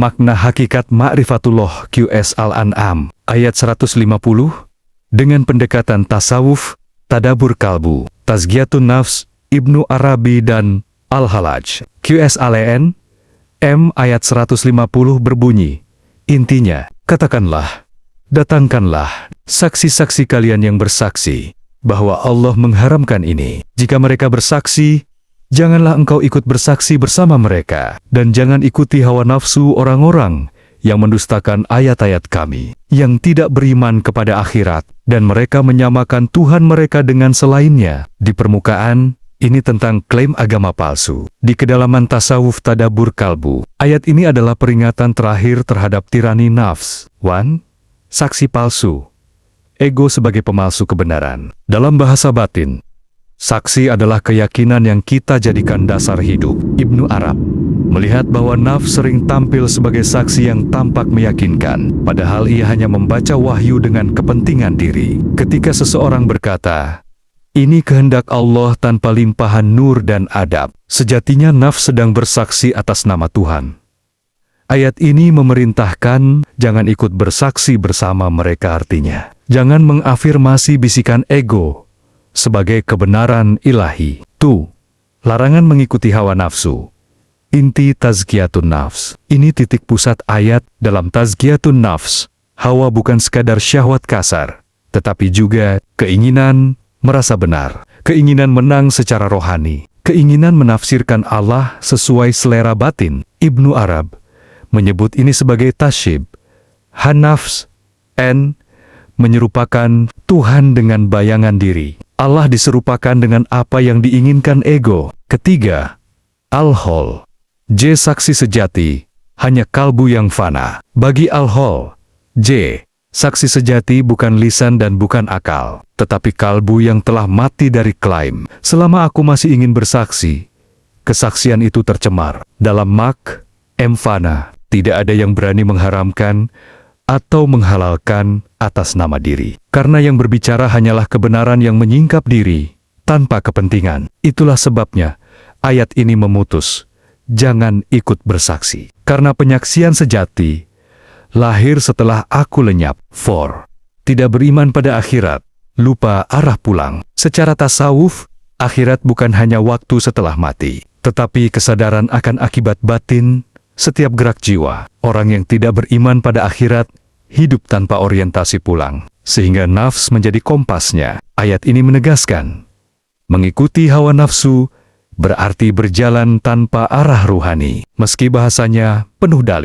Makna hakikat ma'rifatullah QS Al-An'am, ayat 150, dengan pendekatan tasawuf, tadabur kalbu, tazkiyatun nafs, Ibnu Arabi dan Al-Halaj. QS Al-En, M ayat 150 berbunyi, intinya, katakanlah, datangkanlah saksi-saksi kalian yang bersaksi bahwa Allah mengharamkan ini. Jika mereka bersaksi, janganlah engkau ikut bersaksi bersama mereka, dan jangan ikuti hawa nafsu orang-orang yang mendustakan ayat-ayat kami, yang tidak beriman kepada akhirat, dan mereka menyamakan Tuhan mereka dengan selainnya. Di permukaan, ini tentang klaim agama palsu. Di kedalaman tasawuf tadabur kalbu, ayat ini adalah peringatan terakhir terhadap tirani nafs. 1. Saksi palsu. Ego sebagai pemalsu kebenaran. Dalam bahasa batin, saksi adalah keyakinan yang kita jadikan dasar hidup. Ibnu Arab melihat bahwa nafs sering tampil sebagai saksi yang tampak meyakinkan, padahal ia hanya membaca wahyu dengan kepentingan diri. Ketika seseorang berkata, "Ini kehendak Allah," tanpa limpahan nur dan adab, sejatinya nafs sedang bersaksi atas nama Tuhan. Ayat ini memerintahkan jangan ikut bersaksi bersama mereka, artinya jangan mengafirmasi bisikan ego sebagai kebenaran ilahi. 2. Larangan mengikuti hawa nafsu. Inti tazkiyatun nafs. Ini titik pusat ayat. Dalam tazkiyatun nafs, hawa bukan sekadar syahwat kasar, tetapi juga keinginan merasa benar, keinginan menang secara rohani, keinginan menafsirkan Allah sesuai selera batin. Ibnu Arab menyebut ini sebagai tasyib. Hanafs, N, menyerupakan Tuhan dengan bayangan diri. Allah diserupakan dengan apa yang diinginkan ego. Ketiga, Al-Hol. J, saksi sejati, hanya kalbu yang fana. Bagi Al-Hol, J, saksi sejati bukan lisan dan bukan akal, tetapi kalbu yang telah mati dari klaim. Selama aku masih ingin bersaksi, kesaksian itu tercemar. Dalam mak, M fana, tidak ada yang berani mengharamkan atau menghalalkan atas nama diri. Karena yang berbicara hanyalah kebenaran yang menyingkap diri, tanpa kepentingan. Itulah sebabnya, ayat ini memutus, jangan ikut bersaksi. Karena penyaksian sejati lahir setelah aku lenyap. 4. Tidak beriman pada akhirat, lupa arah pulang. Secara tasawuf, akhirat bukan hanya waktu setelah mati, tetapi kesadaran akan akibat batin setiap gerak jiwa. Orang yang tidak beriman pada akhirat hidup tanpa orientasi pulang, sehingga nafs menjadi kompasnya. Ayat ini menegaskan, mengikuti hawa nafsu berarti berjalan tanpa arah ruhani, meski bahasanya penuh dalil.